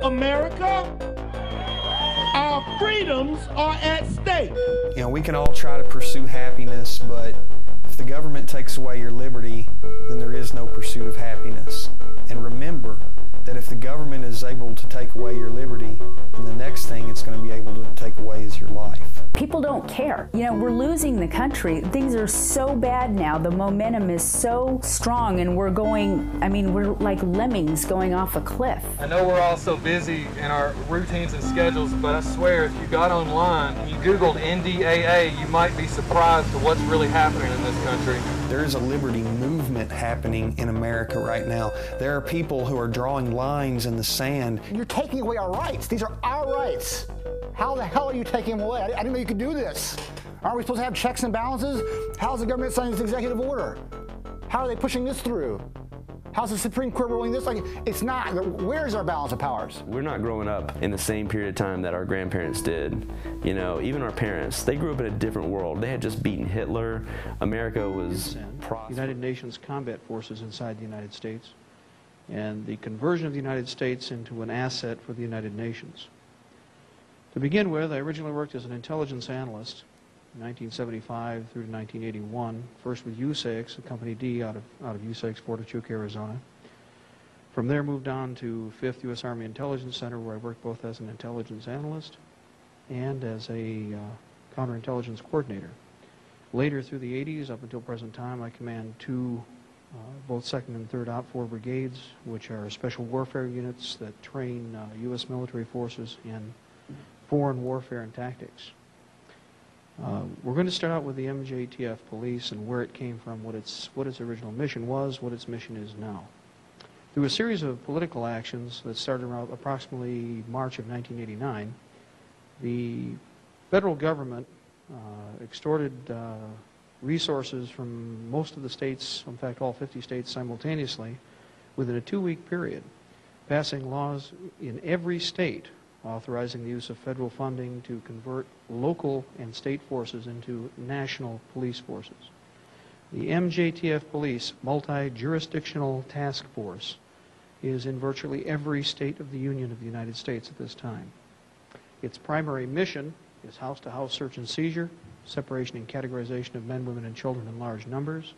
America, our freedoms are at stake. You know, we can all try to pursue happiness, but if the government takes away your liberty, then there is no pursuit of happiness. And remember that if the government is able to take away your liberty, then the next thing it's going to be able to take away is your life. People don't care. You know, we're losing the country. Things are so bad now. The momentum is so strong, and we're like lemmings going off a cliff. I know we're all so busy in our routines and schedules, but I swear if you got online and you Googled NDAA, you might be surprised to what's really happening in this country. There is a liberty movement happening in America right now. There are people who are drawing lines in the sand. You're taking away our rights. These are our rights. How the hell are you taking them away? I didn't know you could do this. Aren't we supposed to have checks and balances? How's the government signing this executive order? How are they pushing this through? How's the Supreme Court ruling this? Like, it's not. Where's our balance of powers? We're not growing up in the same period of time that our grandparents did. You know, even our parents, they grew up in a different world. They had just beaten Hitler. America was prosperous. United Nations combat forces inside the United States, and the conversion of the United States into an asset for the United Nations. To begin with, I originally worked as an intelligence analyst in 1975 through to 1981, first with USAIX, Company D out of USAIX, Fort Huachuca, Arizona. From there moved on to 5th U.S. Army Intelligence Center, where I worked both as an intelligence analyst and as a counterintelligence coordinator. Later through the 80s, up until present time, I command two, both 2nd and 3rd OPFOR brigades, which are special warfare units that train U.S. military forces in foreign warfare and tactics. We're going to start out with the MJTF police and where it came from, what its original mission was, what its mission is now. Through a series of political actions that started around approximately March of 1989, the federal government extorted resources from most of the states, in fact all 50 states simultaneously, within a 2-week period, passing laws in every state authorizing the use of federal funding to convert local and state forces into national police forces. The MJTF Police Multi-Jurisdictional Task Force is in virtually every state of the Union of the United States at this time. Its primary mission is house-to-house search and seizure, separation and categorization of men, women, and children in large numbers,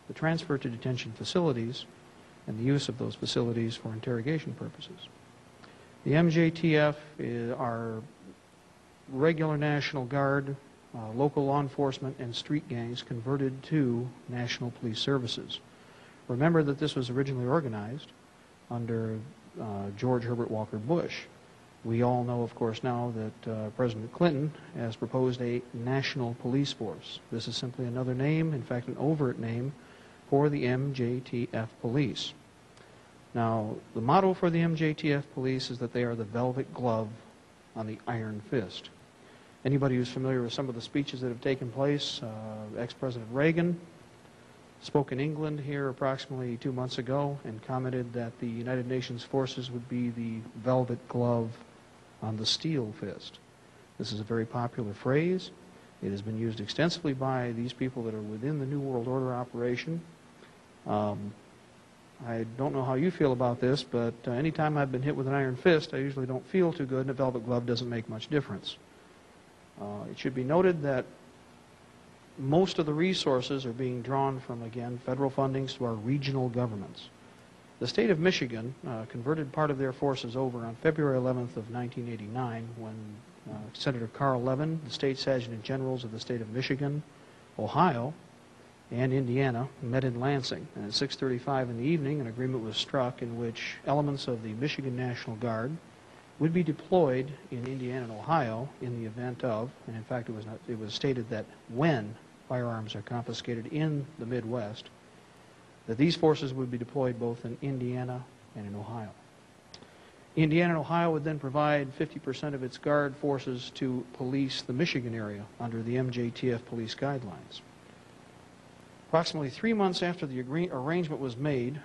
the transfer to detention facilities, and the use of those facilities for interrogation purposes. The MJTF are regular National Guard, local law enforcement, and street gangs converted to National Police Services. Remember that this was originally organized under George Herbert Walker Bush. We all know, of course, now that President Clinton has proposed a national police force. This is simply another name, in fact an overt name, for the MJTF Police. Now, the motto for the MJTF Police is that they are the velvet glove on the iron fist. Anybody who's familiar with some of the speeches that have taken place, ex-President Reagan spoke in England here approximately 2 months ago and commented that the United Nations forces would be the velvet glove on the steel fist. This is a very popular phrase. It has been used extensively by these people that are within the New World Order operation. I don't know how you feel about this, but anytime I've been hit with an iron fist, I usually don't feel too good, and a velvet glove doesn't make much difference. It should be noted that most of the resources are being drawn from, again, federal fundings to our regional governments. The state of Michigan converted part of their forces over on February 11th of 1989 when Senator Carl Levin, the state adjutant generals of the state of Michigan, Ohio, and Indiana met in Lansing. And at 6:35 in the evening, an agreement was struck in which elements of the Michigan National Guard would be deployed in Indiana and Ohio in the event of, and in fact it was stated that when firearms are confiscated in the Midwest, that these forces would be deployed both in Indiana and in Ohio. Indiana and Ohio would then provide 50% of its Guard forces to police the Michigan area under the MJTF police guidelines. Approximately 3 months after the arrangement was made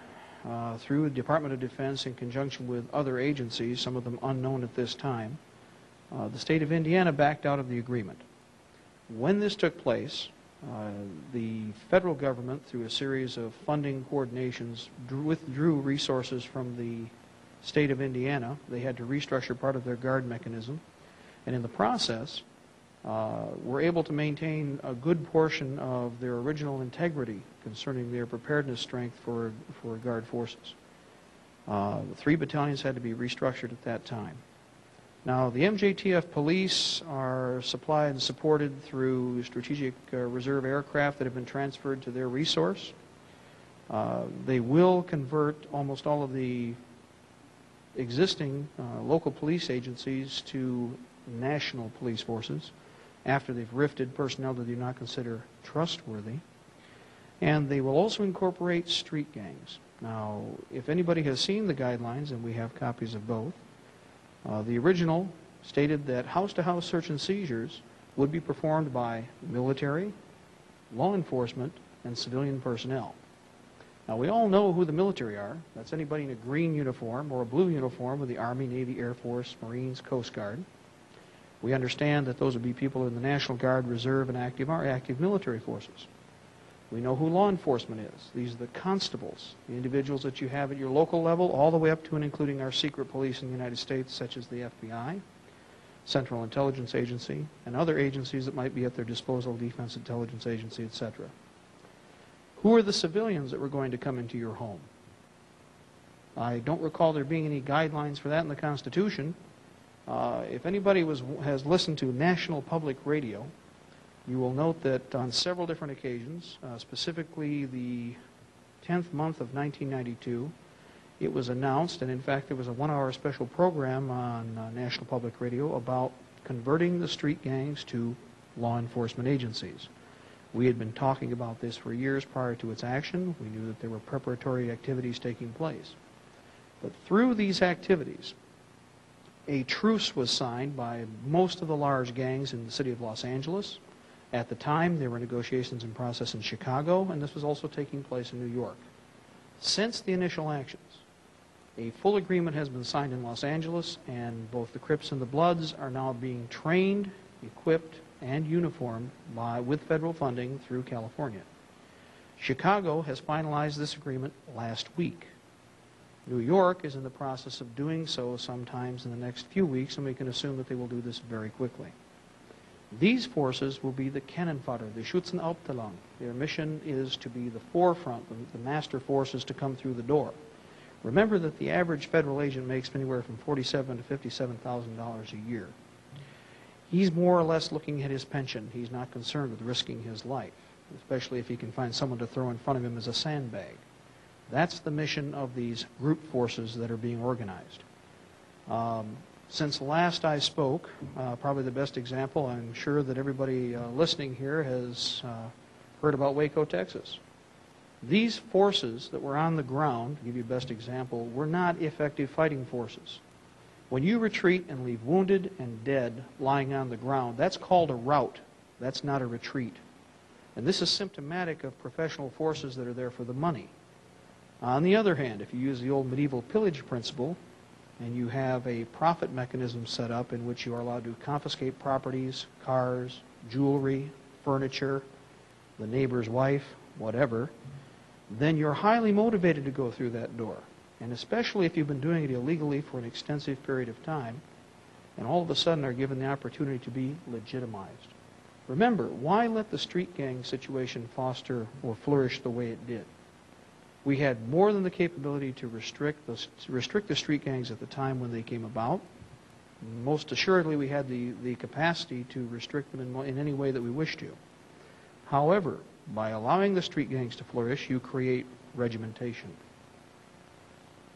through the Department of Defense in conjunction with other agencies, some of them unknown at this time, the state of Indiana backed out of the agreement. When this took place, the federal government, through a series of funding coordinations, withdrew resources from the state of Indiana. They had to restructure part of their guard mechanism, and in the process were able to maintain a good portion of their original integrity concerning their preparedness strength for guard forces. 3 battalions had to be restructured at that time. Now, the MJTF police are supplied and supported through strategic reserve aircraft that have been transferred to their resource. They will convert almost all of the existing local police agencies to national police forces after they've rifted personnel that they do not consider trustworthy. And they will also incorporate street gangs. Now, if anybody has seen the guidelines, and we have copies of both, the original stated that house-to-house search and seizures would be performed by military, law enforcement, and civilian personnel. Now, we all know who the military are. That's anybody in a green uniform or a blue uniform with the Army, Navy, Air Force, Marines, Coast Guard. We understand that those would be people in the National Guard, Reserve, and active military forces. We know who law enforcement is. These are the constables, the individuals that you have at your local level, all the way up to and including our secret police in the United States, such as the FBI, Central Intelligence Agency, and other agencies that might be at their disposal, Defense Intelligence Agency, etc. Who are the civilians that were going to come into your home? I don't recall there being any guidelines for that in the Constitution. If anybody has listened to National Public Radio, you will note that on several different occasions, specifically the 10th month of 1992, it was announced, and in fact there was a 1-hour special program on National Public Radio about converting the street gangs to law enforcement agencies. We had been talking about this for years prior to its action. We knew that there were preparatory activities taking place. But through these activities, a truce was signed by most of the large gangs in the city of Los Angeles. At the time, there were negotiations in process in Chicago, and this was also taking place in New York. Since the initial actions, a full agreement has been signed in Los Angeles, and both the Crips and the Bloods are now being trained, equipped, and uniformed with federal funding through California. Chicago has finalized this agreement last week. New York is in the process of doing so sometimes in the next few weeks, and we can assume that they will do this very quickly. These forces will be the cannon fodder, the Schützenhaupttalung. Their mission is to be the forefront, the master forces to come through the door. Remember that the average federal agent makes anywhere from $47,000 to $57,000 a year. He's more or less looking at his pension. He's not concerned with risking his life, especially if he can find someone to throw in front of him as a sandbag. That's the mission of these group forces that are being organized. Since last I spoke, probably the best example, I'm sure that everybody listening here has heard about Waco, Texas. These forces that were on the ground, to give you the best example, were not effective fighting forces. When you retreat and leave wounded and dead lying on the ground, that's called a rout. That's not a retreat. And this is symptomatic of professional forces that are there for the money. On the other hand, if you use the old medieval pillage principle, and you have a profit mechanism set up in which you are allowed to confiscate properties, cars, jewelry, furniture, the neighbor's wife, whatever, then you're highly motivated to go through that door. And especially if you've been doing it illegally for an extensive period of time, and all of a sudden are given the opportunity to be legitimized. Remember, why let the street gang situation foster or flourish the way it did? We had more than the capability to restrict the street gangs at the time when they came about. Most assuredly, we had the capacity to restrict them in any way that we wish to. However, by allowing the street gangs to flourish, you create regimentation.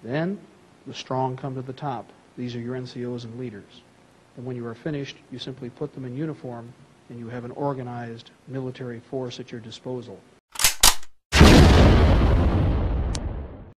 Then, the strong come to the top. These are your NCOs and leaders. And when you are finished, you simply put them in uniform, and you have an organized military force at your disposal.